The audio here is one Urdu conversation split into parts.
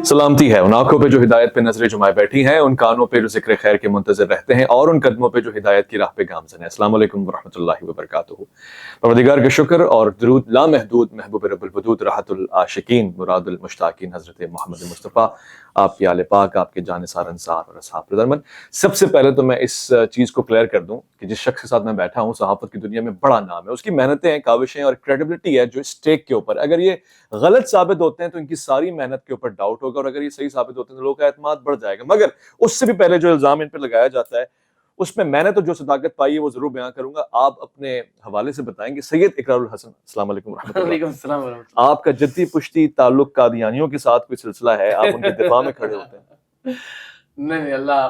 سلامتی ہے ان آنکھوں پہ جو ہدایت پہ نظریں جمائے بیٹھی ہیں، ان کانوں پہ جو ذکر خیر کے منتظر رہتے ہیں، اور ان قدموں پہ جو ہدایت کی راہ پہ گامزن ہے۔ السلام علیکم ورحمۃ اللہ وبرکاتہ۔ پروردگار کا شکر اور درود لامحدود محبوب رب الودود راحت العاشقین مراد المشتاقین حضرت محمد مصطفیٰ، آپ کی آل پاک، آپ کے جانثار انصار اور اصحاب رضامند۔ سب سے پہلے تو میں اس چیز کو کلیئر کر دوں کہ جس شخص کے ساتھ میں بیٹھا ہوں، صحافت کی دنیا میں بڑا نام ہے، اس کی محنتیں ہیں، کاوشیں اور کریڈیبلٹی ہے جو اسٹیک کے اوپر، اگر یہ غلط ثابت ہوتے ہیں تو ان کی ساری محنت کے اوپر ڈاؤٹ ہوگا، اور اگر یہ صحیح ثابت ہوتے ہیں تو لوگوں کا اعتماد بڑھ جائے گا۔ مگر اس سے بھی پہلے جو الزام ان پہ لگایا جاتا ہے، اس میں نے تو جو صداقت پائی ہے وہ ضرور بیان کروں گا۔ آپ اپنے حوالے سے بتائیں گے۔ سید اقرار الحسن، السلام علیکم ورحمۃ اللہ۔ وعلیکم السلام ورحمۃ اللہ۔ آپ کا جدی پشتی تعلق قادیانیوں کے ساتھ کوئی سلسلہ ہے؟ آپ ان کے دفاع میں کھڑے ہوتے ہیں؟ نہیں، اللہ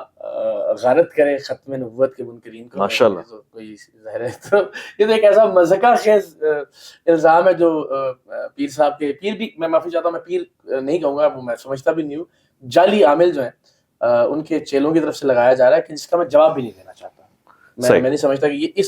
غارت کرے ختم نبوت کے منکرین کو۔ ماشاءاللہ۔ کوئی ظاہر ہے تو یہ تو ایک ایسا مذہقہ خیز الزام ہے جو پیر صاحب کے، پیر بھی میں معافی چاہتا ہوں، میں پیر نہیں کہوں گا، وہ میں سمجھتا بھی نہیں ہوں، جعلی عامل جو ہیں ان کے چیلوں کی طرف سے لگایا جا رہا ہے، کہ جس کا میں جواب بھی نہیں دینا چاہتا۔ میں نہیں سمجھتا کہ یہ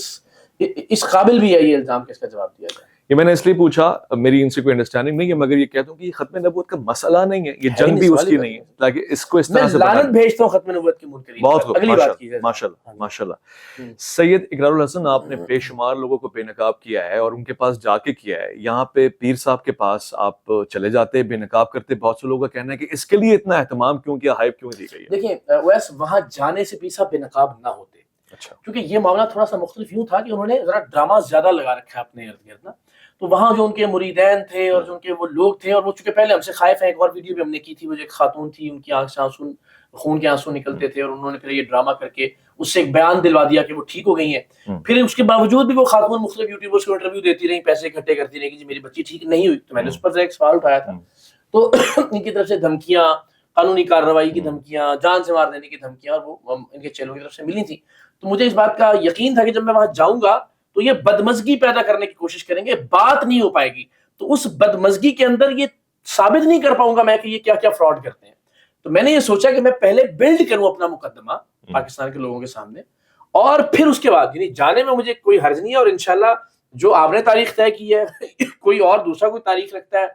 اس قابل بھی ہے یہ الزام کہ اس کا جواب دیا جائے۔ یہ میں نے اس لیے پوچھا، میری ان سے کوئی انڈرسٹینڈنگ نہیں ہے، مگر یہ کہتا ہوں کہ یہ ختم نبوت کا مسئلہ نہیں ہے، یہ جنگ بھی اس کی نہیں ہے، تاکہ اس کو اس طرح سے لعنت بھیجتا ہوں ختم نبوت کے منکرین۔ بہت خوب، اگلی بات کی ہے ماشاءاللہ ماشاءاللہ۔ سید اقرار الحسن، آپ نے بے شمار لوگوں کو بے نقاب کیا ہے اور ان کے پاس جا کے کیا ہے۔ یہاں پہ پیر صاحب کے پاس آپ چلے جاتے، بے نقاب کرتے، بہت سے لوگوں کا کہنا ہے کہ اس کے لیے اتنا اہتمام کیوں کیا، ہائپ کیوں دی گئی ہے؟ دیکھیں ویسے وہاں جانے سے پیر صاحب بے نقاب نہ ہوتے، اچھا، کیونکہ یہ معاملہ تھوڑا سا مختلف یوں تھا کہ انہوں نے ذرا ڈرامہ زیادہ لگا رکھا ہے اپنے ارد گرد نا، تو وہاں جو ان کے مریدین تھے اور جو ان کے وہ لوگ تھے، اور وہ چونکہ پہلے ہم سے خائف ہیں، ایک اور ویڈیو بھی ہم نے کی تھی، وہ جو ایک خاتون تھی، ان کی آنکھ سے آنسو، خون کے آنسو نکلتے تھے، اور انہوں نے پھر یہ ڈرامہ کر کے اس سے ایک بیان دلوا دیا کہ وہ ٹھیک ہو گئی ہیں۔ پھر اس کے باوجود بھی وہ خاتون مختلف یوٹیوبرز کو انٹرویو دیتی رہی، پیسے اکٹھے کرتی رہی کہ جی میری بچی ٹھیک نہیں ہوئی، تو میں نے اس پر ایک سوال اٹھایا تھا۔ تو ان کی طرف سے دھمکیاں، قانونی کارروائی کی دھمکیاں، جان سے مار دینے کی دھمکیاں، اور وہ ان کے چیلوں کی طرف سے ملی تھیں۔ تو مجھے اس بات کا یقین تھا کہ جب میں وہاں جاؤں گا تو یہ بدمزگی پیدا کرنے کی کوشش کریں گے، بات نہیں ہو پائے گی، تو اس بدمزگی کے اندر یہ ثابت نہیں کر پاؤں گا میں کہ یہ کیا کیا فراڈ کرتے ہیں۔ تو میں نے یہ سوچا کہ میں پہلے بلڈ کروں اپنا مقدمہ پاکستان کے لوگوں کے سامنے، اور پھر اس کے بعد، یعنی جانے میں مجھے کوئی حرج نہیں ہے، اور انشاءاللہ جو آپ نے تاریخ طے کی ہے کوئی اور دوسرا کوئی تاریخ رکھتا ہے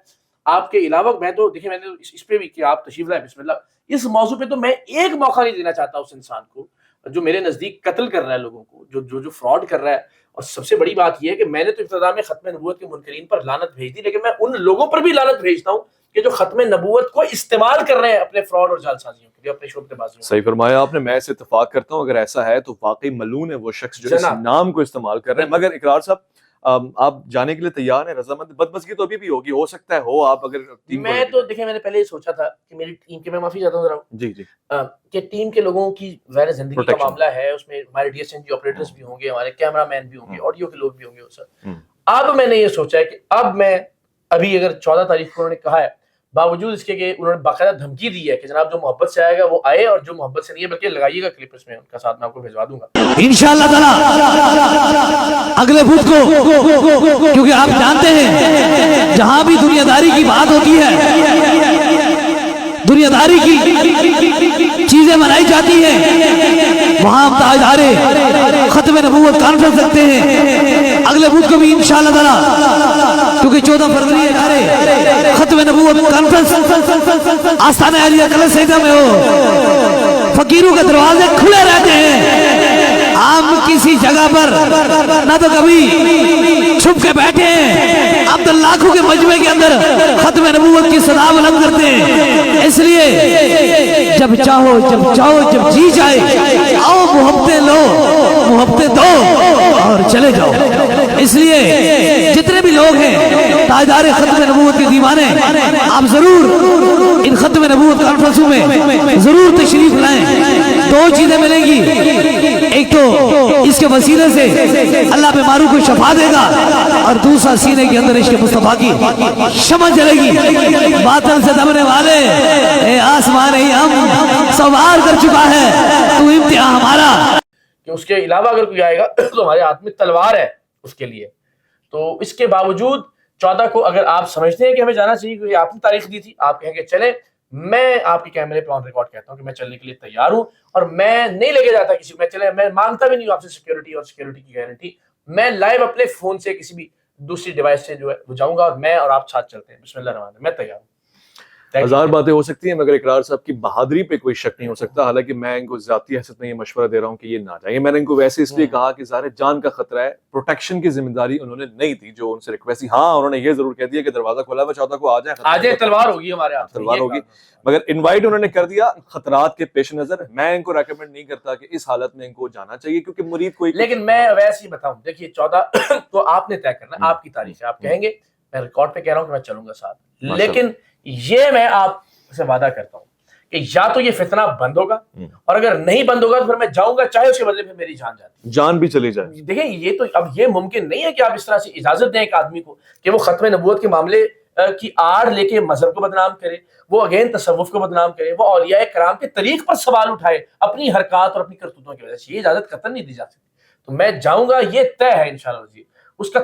آپ کے علاوہ، میں تو دیکھیں میں نے اس پہ بھی کہ آپ تشریف لائیں، بسم اللہ، اس موضوع پہ تو میں ایک موقع نہیں دینا چاہتا اس انسان کو جو میرے نزدیک قتل کر رہا ہے لوگوں کو، جو فراڈ کر رہا ہے۔ اور سب سے بڑی بات یہ ہے کہ میں نے تو ابتدا میں ختم نبوت کے منکرین پر لعنت بھیج دی، لیکن میں ان لوگوں پر بھی لعنت بھیجتا ہوں کہ جو ختم نبوت کو استعمال کر رہے ہیں اپنے فراڈ اور جعل سازیوں کے لیے، اپنے شعبے بازیوں۔ صحیح فرمایا آپ نے، میں اس سے اتفاق کرتا ہوں۔ اگر ایسا ہے تو واقعی ملعون ہے وہ شخص جو اس نام کو استعمال کر رہے ہیں۔ مگر اقرار صاحب، آپ جانے کے لیے تیار ہیں، رضامند؟ بدمزگی تو ابھی بھی ہوگی، ہو سکتا ہے ہو، آپ اگر میں تو دیکھیں میں نے پہلے یہ سوچا تھا کہ میری ٹیم کے، میں معافی چاہتا ہوں ذرا جی جی، کہ ٹیم کے لوگوں کی ظاہر زندگی کا معاملہ ہے، اس میں ہمارے D S N G operators بھی ہوں گے، ہمارے کیمرہ مین بھی ہوں گے، آڈیو کے لوگ بھی ہوں گے سر۔ اب میں نے یہ سوچا ہے کہ اب میں ابھی اگر 14 تاریخ کو انہوں نے کہا ہے، باوجود اس کے کہ انہوں نے باقاعدہ دھمکی دی ہے کہ جناب جو محبت سے آئے گا وہ آئے، اور جو محبت سے نہیں ہے، بلکہ لگائیے گا کلپ، اس میں ان کا ساتھ میں آپ کو بھیجوا دوں گا انشاءاللہ تعالی اگلے بدھ کو، کیونکہ آپ جانتے ہیں جہاں بھی دنیا داری کی بات ہوتی ہے، دنیا داری کی چیزیں منائی جاتی ہیں، وہاں ہم تاجدار ختم نبوت کانفرنس رکھتے ہیں اگلے بدھ کو بھی انشاءاللہ تعالی، کیونکہ 14 فروری ہمارے ختم نبوت کانفرنس آستانہ عالیہ کلش سیدہ میں ہو، فقیروں کے دروازے کھلے رہتے ہیں، ہم کسی جگہ پر نہ تو کبھی چھپ کے بیٹھے ہیں، اب تو لاکھوں کے مجمع کے اندر ختم نبوت کی صدا بلند کرتے ہیں۔ اس لیے جب چاہو، جب چاہو، جب جی جائے، آؤ محبتیں لو، محبتیں دو اور چلے جاؤ۔ اس لیے جتنے بھی لوگ ہیں تاجدار ختم نبوت کے دیوانے، آپ ضرور ان ختم نبوت کانفرنسوں میں ضرور تشریف لائیں۔ دو چیزیں ملیں گی، ایک تو اس کے وسیلے سے اللہ بیماروں کو شفا دے گا، اور دوسرا سینے کے اندر عشق مصطفیٰ کی شمع جلے گی۔ باطل سے دبنے والے اے آسمان ہم سوار کر چکا ہے تو امتحان ہمارا، کہ اس کے علاوہ اگر کوئی آئے گا تو ہمارے ہاتھ میں تلوار ہے اس کے لیے۔ تو اس کے باوجود 14 کو اگر آپ سمجھتے ہیں کہ ہمیں جانا چاہیے، کیونکہ آپ نے تاریخ دی تھی، آپ کہیں کہ چلیں، میں آپ کے کیمرے پہ آن ریکارڈ کہتا ہوں کہ میں چلنے کے لیے تیار ہوں، اور میں نہیں لے کے جاتا کسی کو، میں مانگتا بھی نہیں ہوں آپ سے سیکیورٹی اور سیکیورٹی کی گارنٹی، میں لائیو اپنے فون سے کسی بھی دوسری ڈیوائس سے جو ہے وہ جاؤں گا، اور میں اور آپ ساتھ چلتے ہیں، بسم اللہ الرحمن الرحیم، میں تیار ہوں۔ ہزار باتیں ہو سکتی ہیں مگر اقرار صاحب کی بہادری پہ کوئی شک نہیں ہو سکتا. حالانکہ میں ان کو ذاتی حیثیت میں یہ مشورہ دے رہا ہوں کہ یہ نہ جائیں. میں نے ان کو ویسے اس لیے کہا کہ ظاہر جان کا خطرہ ہے, پروٹیکشن کی ذمہ داری انہوں نے نہیں دی جو ان سے ریکویسٹ تھی. ہاں انہوں نے یہ ضرور کہہ دیا کہ دروازہ کھولا ہے 14 کو آ جائیں, تلوار ہوگی ہمارے ہاتھ, تلوار ہوگی, مگر انوائٹ انہوں نے کر دیا خطرات کے پیش نظر. میں ان کو ریکمینڈ نہیں کرتا کہ اس حالت میں ان کو جانا چاہیے کیونکہ مرید کوئی. لیکن میں ویسے ہی بتاؤں, دیکھیے 14 تو آپ نے طے کرنا, آپ کی تاریخ ہے, آپ کہیں گے, میں ریکارڈ پہ کہہ رہا ہوں کہ میں چلوں گا ساتھ, لیکن یہ میں آپ سے وعدہ کرتا ہوں کہ یا تو یہ فتنہ بند ہوگا, اور اگر نہیں بند ہوگا تو پھر میں جاؤں گا چاہے اس کے بدلے میں میری جان جاتی, جان بھی چلی جائے. دیکھیں یہ تو اب یہ ممکن نہیں ہے کہ آپ اس طرح سے اجازت دیں ایک آدمی کو کہ وہ ختم نبوت کے معاملے کی آڑ لے کے مذہب کو بدنام کرے, وہ اگین تصوف کو بدنام کرے, وہ اولیاء کرام کے طریق پر سوال اٹھائے اپنی حرکات اور اپنی کرتوتوں کی وجہ سے. یہ اجازت قطعاً نہیں دی جا سکتی. تو میں جاؤں گا, یہ طے ہے انشاءاللہ. اس کا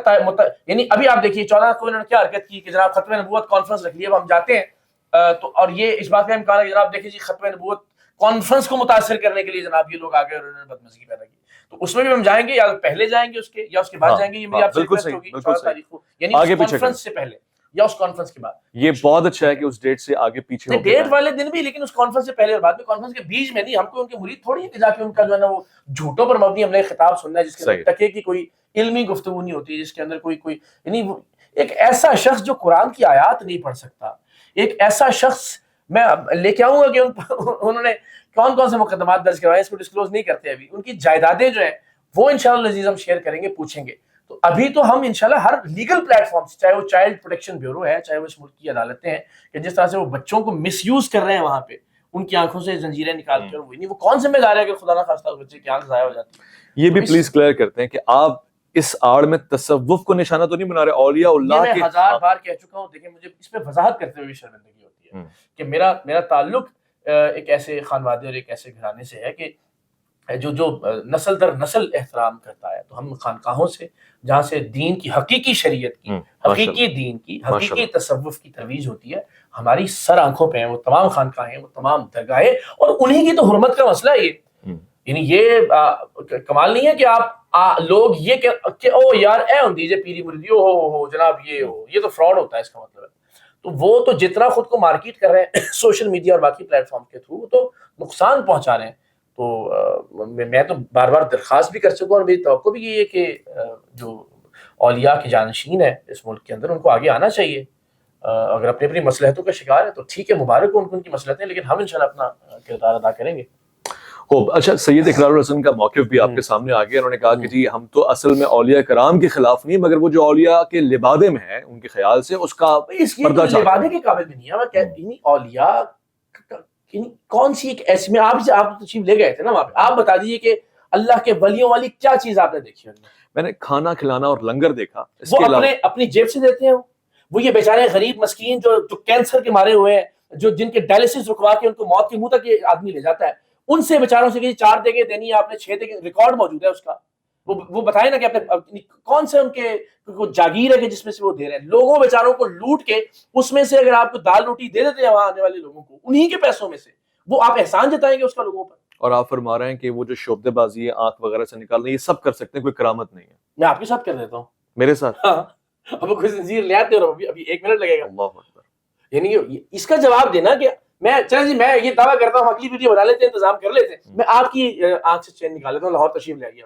یعنی ابھی آپ دیکھیے 14 کو انہوں نے کیا حرکت کی کہ جناب ختم نبوت کانفرنس رکھ لیے, اب ہم جاتے ہیں. تو اور یہ اس بات کا امکان ہے جناب دیکھیے جی ختم نبوت کانفرنس کو متاثر کرنے کے لیے جناب یہ لوگ آگے اور انہوں نے بدمزگی پیدا کی. تو اس میں بھی ہم جائیں گے, یا پہلے جائیں گے اس کے یا اس کے بعد جائیں گے, یہ میری آپ سے ریکویسٹ ہوگی 14 تاریخ کو, یعنی اس کانفرنس سے پہلے یا اس کانفرنس کے بعد. یہ بہت اچھا ہے کہ اس ڈیٹ سے آگے پیچھے ہو ڈیٹ والے دن بھی, لیکن اس کانفرنس سے پہلے اور بعد میں, کانفرنس کے بیچ میں نہیں. ہم کو ان کے مرید تھوڑی ہے کہ جا کے ان کا جو ہے نا وہ جھوٹوں پر مبنی ہم نے خطاب سننا ہے جس کے اندر تقے کی کوئی علمی گفتگو نہیں ہوتی, جس کے اندر کوئی یعنی ایک ایسا شخص جو قرآن کی آیات نہیں پڑھ سکتا, ایک ایسا شخص میں لے کے آؤں گا کہ انہوں نے کون کون سے مقدمات درج کروائے, اس کو ڈسکلوز نہیں کرتے ابھی. ان کی جائیدادیں جو ہیں وہ انشاءاللہ عزیز ہم شیئر کریں گے, پوچھیں گے. تو ابھی تو ہم انشاءاللہ ہر لیگل پلیٹ فارم سے, چاہے وہ چائلڈ پروٹیکشن بیورو ہے, چاہے وہ اس ملک کی عدالتیں ہیں, کہ جس طرح سے وہ بچوں کو مس یوز کر رہے ہیں وہاں پہ, ان کی آنکھوں سے زنجیریں نکال کے, اور وہ کون ذمہ دار ہے کہ خدا نہ خواستہ اس بچے کی آنکھ ضائع ہو جاتی ہے. یہ بھی پلیز کلیئر کرتے ہیں کہ آپ اس آڑ میں تصوف کو نشانہ تو نہیں بنا رہے, اولیاء اللہ کے. میں 1000 بار کہہ چکا ہوں, دیکھیں مجھے اس پہ وضاحت کرتے ہوئے شرمندگی ہوتی ہے کہ میرا تعلق ایک ایسے خانوادے اور ایک ایسے گھرانے سے ہے کہ جو نسل در نسل احترام کرتا ہے. تو ہم خانقاہوں سے جہاں سے دین کی حقیقی شریعت کی, حقیقی دین کی, حقیقی تصوف کی ترویج ہوتی ہے, ہماری سر آنکھوں پہ ہیں وہ تمام خانقاہیں, وہ تمام درگاہیں, اور انہی کی تو حرمت کا مسئلہ ہے یہ. یعنی یہ کمال نہیں ہے کہ آپ لوگ یہ کہ او یار اے ہوں دیجئے پیری مردی ہو جناب, یہ تو فراڈ ہوتا ہے, اس کا مطلب ہے. تو وہ تو جتنا خود کو مارکیٹ کر رہے ہیں سوشل میڈیا اور باقی پلیٹ فارم کے تھرو, وہ تو نقصان پہنچا رہے ہیں. تو میں تو بار بار درخواست بھی کر چکا ہوں, اور میری توقع بھی یہ ہے کہ جو اولیاء کے جانشین ہیں اس ملک کے اندر, ان کو آگے آنا چاہیے. اگر اپنی اپنی مصلحتوں کا شکار ہے تو ٹھیک ہے, مبارک ہو ان کی مصلحتیں, لیکن ہم انشاءاللہ اپنا کردار ادا کریں گے. اچھا, سید اقرار الحسن کا موقف بھی آپ کے سامنے آ گیا. انہوں نے کہا کہ جی ہم تو اصل میں اولیاء کرام کے خلاف نہیں, مگر وہ جو اولیاء کے لبادے میں ہیں ان کے خیال سے اس کا پردہ چاہتے ہیں. لبادے کے قابل بھی نہیں ہے. یعنی اولیاء کون سی ایک ایسی, میں آپ تشریف لے گئے تھے نا وہاں پہ, آپ بتا دیجیے کہ اللہ کے ولیوں والی کیا چیز آپ نے دیکھی ہے؟ میں نے کھانا کھلانا اور لنگر دیکھا. وہ اپنی جیب سے دیتے ہیں, وہ یہ بیچارے غریب مسکین جو کینسر کے مارے ہوئے ہیں, جن کے ڈائلسس رکوا کے ان کو موت کے منہ تک یہ آدمی لے جاتا ہے, ان سے بیچاروں سے کہ 4 دیگیں دینی ہے آپ نے, 6 دیگیں, ریکارڈ موجود ہے اس کا. وہ بتائیں نا کہ اپنے کون سے ان کے جاگیر ہے کہ جس میں سے وہ دے رہے ہیں. لوگوں بیچاروں کو لوٹ کے اس میں سے اگر آپ کو دال روٹی دے دیتے ہیں وہاں آنے والے لوگوں کو, انہی کے پیسوں میں سے, وہ آپ احسان جتائیں گے اس کا لوگوں پر. اور آپ فرما رہے ہیں کہ وہ جو شعبدے بازی ہے, آنکھ وغیرہ سے نکالنا, یہ سب کر سکتے ہیں, کوئی کرامت نہیں ہے. میں آپ کے ساتھ کر دیتا ہوں, میرے ساتھ. اب کوئی زنجیر لے آتے ہو, ابھی 1 منٹ لگے گا. اللہ اکبر. یعنی اس کا جواب دینا کہ چلیں جی میں یہ دعویٰ کرتا ہوں, اگلی ویڈیو بنا لیتے ہیں, انتظام کر لیتے ہیں, میں آپ کی آنکھ سے چین نکال لیتا ہوں, لاہور تشریف لے آئیے.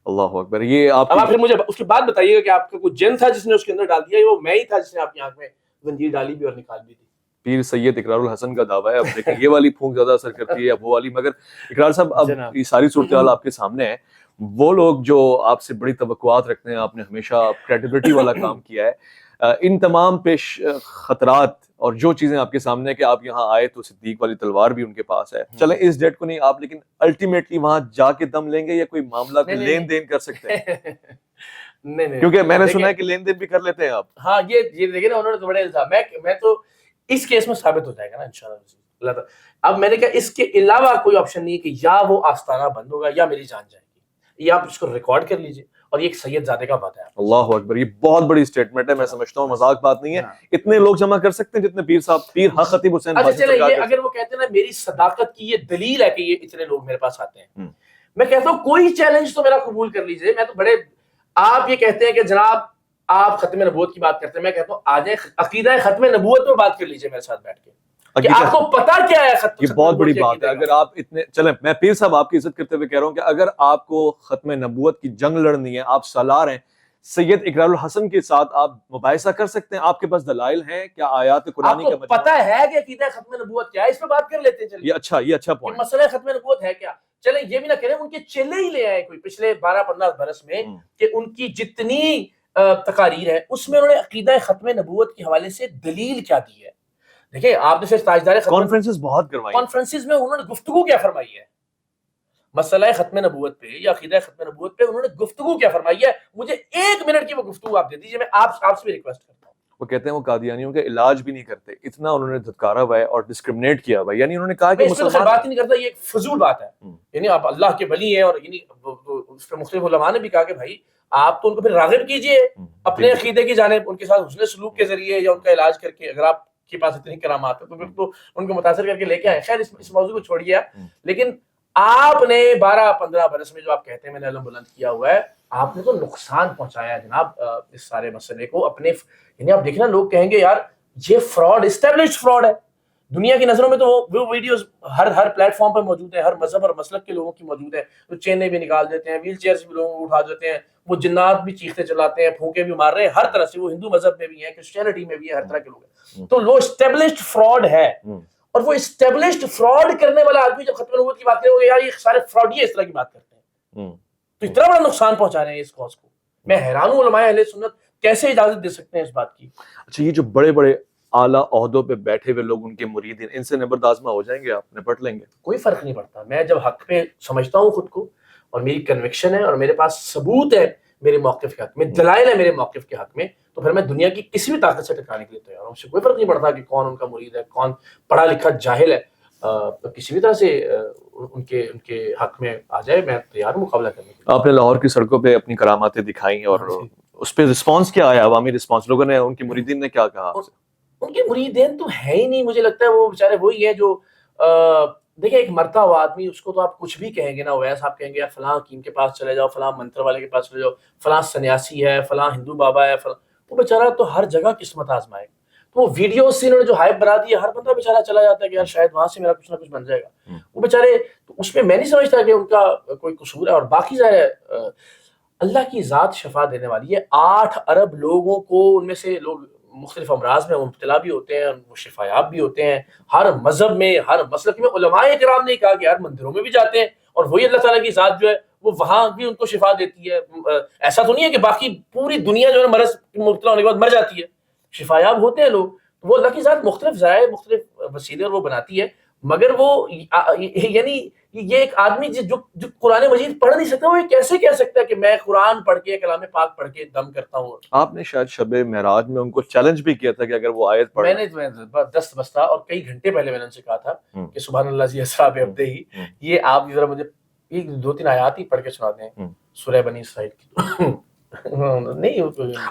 اللہ اکبر. یہ آپ پھر مجھے اس کے بعد بتائیے گا کہ آپ کا کوئی جن تھا جس نے اس کے اندر ڈال دیا, وہ میں ہی تھا جس نے آپ کی آنکھ میں زنجیر ڈالی بھی اور نکال بھی دی. پیر سید اقرار الحسن کا دعویٰ ہے. اب دیکھیں یہ والی پھونک زیادہ اثر کرتی ہے یا وہ والی, مگر اقرار صاحب اب یہ ساری صورتحال آپ کے سامنے ہے. وہ لوگ جو آپ سے بڑی توقعات رکھتے ہیں, آپ نے ہمیشہ کریڈیبلٹی والا کام کیا ہے, ان تمام پیش خطرات اور جو چیزیں آپ کے سامنے ہے کہ آپ یہاں آئے تو صدیق والی تلوار بھی ان کے پاس ہے, چلیں اس ڈیٹ کو نہیں آپ, لیکن الٹیمیٹلی وہاں جا کے دم لیں گے یا کوئی معاملہ لین دین کر سکتے ہیں؟ نہیں, کیونکہ میں نے سنا ہے کہ لین دین بھی کر لیتے ہیں آپ. ہاں یہ دیکھیں نا, انہوں نے تو بڑے الزام, میں تو اس کیس میں ثابت ہو جائے گا نا انشاءاللہ اللہ تعالیٰ. اب میں نے کہا اس کے علاوہ کوئی آپشن نہیں ہے کہ یا وہ آستانہ بند ہوگا یا میری جان جائے گی. یہ آپ اس کو ریکارڈ کر لیجئے, اور یہ ایک سید زادے کا بات ہے. اللہ اکبر, یہ بہت بڑی سٹیٹمنٹ ہے, میں سمجھتا ہوں مذاق بات نہیں ہے. اتنے لوگ جمع کر سکتے ہیں جتنے پیر حق خطیب حسین. اچھا چلے, یہ اگر وہ کہتے ہیں نا میری صداقت کی یہ دلیل ہے کہ یہ اتنے لوگ میرے پاس آتے ہیں, میں کہتا ہوں کوئی چیلنج تو میرا قبول کر لیجئے. میں تو بڑے, آپ یہ کہتے ہیں کہ جناب آپ ختم نبوت کی بات کرتے ہیں, میں کہتا ہوں آ جائیں عقیدہ ختم نبوت پہ بات کر لیجیے میرے ساتھ بیٹھ کے, کہ آپ کو پتا کیا ہے ختم. یہ بہت بڑی بات ہے. اگر آپ اتنے, چلیں میں پیر صاحب آپ کی عزت کرتے ہوئے کہہ رہا ہوں کہ اگر آپ کو ختم نبوت کی جنگ لڑنی ہے, آپ سالار ہیں, سید اقرار الحسن کے ساتھ آپ مباحثہ کر سکتے ہیں, آپ کے پاس دلائل ہیں کیا آیات قرآنی کا؟ آپ کو پتا ہے کہ عقیدہ ختم نبوت کیا ہے, اس پہ بات کر لیتے ہیں. چلیے یہ اچھا پوائنٹ. مسئلہ ختم نبوت ہے کیا, چلیں یہ بھی نہ کریں ان کے چیلے ہی لے آئے کوئی پچھلے 12-15 برس میں, کہ ان کی جتنی تقاریر ہے اس میں انہوں نے عقیدہ ختم نبوت کے حوالے سے دلیل کیا دی ہے. دیکھیں آپ نے صرف تاجدار کانفرنسز بہت کروائی, کانفرنسز میں انہوں نے گفتگو کیا فرمائی ہے مسئلہ ختم نبوت پہ یا عقیدہ ختم نبوت پہ, انہوں نے گفتگو کیا فرمائی ہے. مجھے 1 منٹ کی وہ گفتگو آپ دے دیجیے, میں آپ سے بھی ریکویسٹ کرتا ہوں. وہ کہتے ہیں وہ قادیانیوں کا علاج بھی نہیں کرتے, اتنا انہوں نے دھتکارا ہوا ہے اور ڈسکرمنیٹ کیا ہوا ہے. یعنی انہوں نے کہا کہ مسلمان بات ہی نہیں کرتا, یہ ایک فضول بات ہے. یعنی آپ اللہ کے ولی ہیں, اور یعنی اس پہ مختلف علماء نے بھی کہا کہ بھائی آپ تو ان کو پھر راغب کیجئے اپنے عقیدے کی جانب, ان کے ساتھ حسن سلوک کے ذریعے یا ان کا علاج کر کے. اگر آپ کے پاس اتنی کرامات ہے تو پھر تو ان کو متاثر کر کے لے کے آئے. خیر اس موضوع کو چھوڑیے, لیکن آپ نے 12-15 برس میں جو آپ کہتے ہیں میں نے علم بلند کیا ہوا ہے, آپ نے تو نقصان پہنچایا ہے جناب اس سارے مسئلے کو اپنے. یعنی آپ دیکھنا لوگ کہیں گے یار یہ فراڈ, اسٹیبلشڈ فراڈ ہے دنیا کی نظروں میں, تو وہ ویڈیوز ہر پلیٹ فارم پہ موجود ہیں, ہر مذہب اور مسلک کے لوگوں کی موجود ہیں. تو چینیں بھی نکال دیتے ہیں, ویل چیئر سے بھی لوگوں کو اٹھا دیتے ہیں, وہ جنات بھی چیختے چلاتے ہیں, پھونکے بھی مار رہے ہیں, ہر طرح سے. وہ ہندو مذہب میں بھی ہیں, کرسچینٹی میں بھی ہے, ہر طرح کے لوگ ہیں. تو وہ اسٹیبلشڈ فراڈ ہے, اور وہ اسٹیبلشڈ فراڈ کرنے والا آدمی جب ختم نبوت کی بات کرے گا یار یہ سارے فراڈی اس طرح کی بات کرتے ہیں, تو اتنا بڑا نقصان پہنچا رہے ہیں اس کاز کو. میں حیران ہوں علماء اہل سنت کیسے اجازت دے سکتے ہیں اس بات کی. اچھا, یہ جو بڑے بڑے اعلیٰ عہدوں پہ بیٹھے ہوئے لوگ, ان کے مریدین, ان سے نبرد آزما ہو جائیں گے, آپ نپٹ لیں گے؟ کوئی فرق نہیں پڑتا. میں جب حق پہ سمجھتا ہوں خود کو, اور میری کنوکشن ہے, اور میرے پاس ثبوت ہے میرے موقف کے حق میں, دلائل ہے میرے موقف کے حق میں, تو پھر میں دنیا کی کسی بھی طاقت سے ٹکرانے کے لیے تیار ہوں. اس سے کوئی فرق نہیں پڑتا کہ کون ان کا مرید ہے, کون پڑھا لکھا جاہل ہے. کسی بھی طرح سے ان کے حق میں آ جائے, میں تیار ہوں مقابلہ کرنے کے لیے. آپ نے لاہور کی سڑکوں پہ اپنی کراماتیں دکھائی, اور اس پہ رسپانس کیا آیا, عوامی رسپانس؟ لوگوں نے, ان کے مریدین نے کیا کہا؟ ان کے مریدین تو ہے ہی نہیں, مجھے لگتا ہے وہ بیچارے وہی ہیں جو دیکھیں ایک مرتا ہوا آدمی, اس کو تو آپ کچھ بھی کہیں گے نا, ویسے آپ کہیں گے یار فلاں حکیم کے پاس چلے جاؤ, فلاں منتر والے کے پاس چلے جاؤ, فلاں سنیاسی ہے, فلاں ہندو بابا ہے, فلاں. وہ بیچارہ تو ہر جگہ قسمت آزمائے. تو وہ ویڈیوز سے انہوں نے جو ہائپ بنا دی ہے, ہر بندہ بیچارہ چلا جاتا ہے کہ یار شاید وہاں سے میرا کچھ نہ کچھ بن جائے گا. وہ بیچارے, اس میں نہیں سمجھتا کہ ان کا کوئی قصور ہے. اور باقی ظاہر اللہ کی ذات شفا دینے والی ہے. 8 ارب لوگوں کو, ان میں سے لوگ مختلف امراض میں مبتلا بھی ہوتے ہیں, وہ شفایاب بھی ہوتے ہیں. ہر مذہب میں, ہر مسلک میں علماء کرام نے کہا کہ یار مندروں میں بھی جاتے ہیں, اور وہی اللہ تعالیٰ کی ذات جو ہے وہ وہاں بھی ان کو شفا دیتی ہے. ایسا تو نہیں ہے کہ باقی پوری دنیا جو ہے مرض مبتلا ہونے کے بعد مر جاتی ہے, شفایاب ہوتے ہیں لوگ. وہ اللہ کی ذات مختلف ذرائع, مختلف وسیلے اور وہ بناتی ہے. مگر وہ یعنی یہ ایک آدمی جو قرآن مجید پڑھ نہیں سکتا, وہ یہ کیسے کہہ سکتا ہے کہ میں قرآن پڑھ کے, کلام پاک پڑھ کے دم کرتا ہوں. آپ نے شاید شب معراج میں ان کو چیلنج بھی کیا تھا کہ اگر وہ آیت پڑھ, میں نے دست بستہ, اور کئی گھنٹے پہلے میں نے ان سے کہا تھا کہ سبحان اللہ زی اسریٰ بعبدہ, یہ آپ ذرا مجھے 2-3 آیات ہی پڑھ کے سنا دیں سورہ بنی اسرائیل کی. نہیں.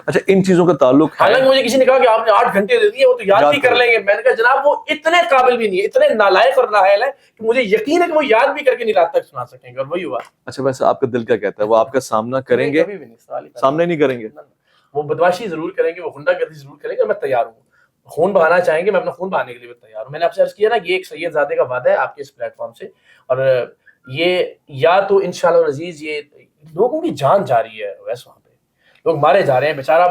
اچھا, ان چیزوں کا تعلق ہے, حالانکہ مجھے کسی نے کہا کہ آپ نے 8 گھنٹے دے دیے, وہ تو یاد بھی کر لیں گے. میں نے کہا جناب وہ اتنے قابل بھی نہیں ہے, اتنے نالائق اور نااہل ہیں کہ مجھے یقین ہے کہ وہ یاد بھی کر کے نہیں رات تک سنا سکیں گے. اور وہی ہوا. اچھا, ویسے آپ کا دل کیا کہتا ہے, وہ آپ کا سامنا کریں گے؟ سامنے نہیں کریں گے. وہ بدماشی ضرور کریں گے, وہ غنڈہ گردی ضرور کریں گے. میں تیار ہوں, خون بہانا چاہیں گے, میں اپنا خون بہانے کے لیے تیار ہوں. میں نے آپ سے عرض کیا نا, یہ ایک سید زادے کا وعدہ ہے آپ کے اس پلیٹ فارم سے, اور یہ یا تو انشاءاللہ العزیز یہ لوگوں کی جان جا رہی ہے. ویسے وہاں پہ لوگ مارے جا رہے ہیں بیچارہ.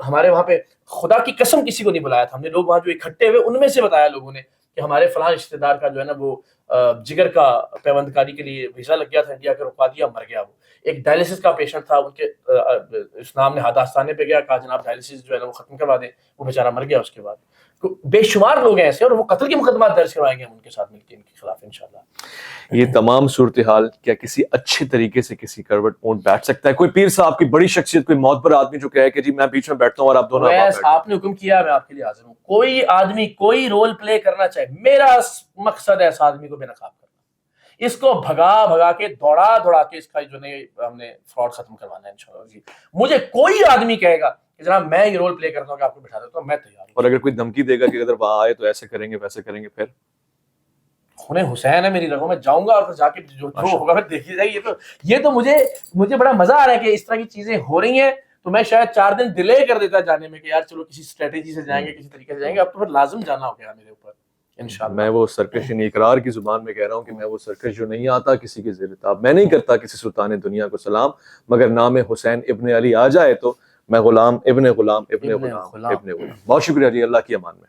ہمارے وہاں پہ خدا کی قسم کسی کو نہیں بلایا تھا ہم نے. لوگ وہاں جو اکٹھے ہوئے ان میں سے بتایا لوگوں نے کہ ہمارے فلاں رشتہ دار کا جو ہے نا وہ جگر کا پیوند کاری کے لیے ویزا لگ گیا تھا انڈیا کا, رکوا دیا, مر گیا. وہ ایک ڈائلسس کا پیشنٹ تھا, ان کے اس نام نے حادثانے پہ گیا, کہا جناب ڈائلسس جو ہے نا وہ ختم کروا دیں, وہ بیچارہ مر گیا. اس کے بعد بے شمار لوگ ہیں ایسے, اور وہ قتل کے مقدمات درج کروائیں گے ہم ان کے ساتھ مل کے ان کے خلاف انشاءاللہ. یہ تمام صورتحال کیا کسی اچھے طریقے سے کسی کروٹ اونٹ بیٹھ سکتا ہے؟ کوئی پیر صاحب کی بڑی شخصیت, کوئی معتبر آدمی جو کہے کہ جی میں بیچ میں بیٹھتا ہوں اور آپ دونوں آپ نے حکم کیا, میں آپ کے لیے حاضر ہوں. کوئی آدمی کوئی رول پلے کرنا چاہے, میرا مقصد ہے اس آدمی کو بے نقاب کرنا, اس کو بھگا کے دوڑا کے اس کا جو ہم نے فراڈ ختم کروانا ہے انشاءاللہ. جی مجھے کوئی آدمی کہے گا کہ جناب میں یہ رول پلے کرتا ہوں کہ آپ کو بٹھا دیتا ہوں, میں تیار ہوں. اور اگر کوئی دھمکی دے گا کہ اگر وہاں آئے تو ایسے کریں گے ویسے کریں گے, پھر خون حسین ہے میری رگوں میں, جاؤں گا اور جا کے جو ہوگا پھر دیکھی جائے. یہ تو مجھے بڑا مزہ آ رہا ہے کہ اس طرح کی چیزیں ہو رہی ہیں. تو میں شاید 4 دن ڈیلے کر دیتا جانے میں کہ یار چلو کسی اسٹریٹجی سے جائیں گے, کسی طریقے سے جائیں گے. اب تو پھر لازم جانا ہو گیا میرے اوپر انشاءاللہ. میں وہ سرکش یعنی اقرار کی زبان میں کہہ رہا ہوں کہ میں وہ سرکش جو نہیں آتا کسی کے زیر تاب, میں نہیں کرتا کسی سلطان دنیا کو سلام, مگر نام حسین ابن علی آ جائے تو میں غلام ابن غلام ابن غلام ابن غلام. بہت شکریہ جی, اللہ کی امان میں.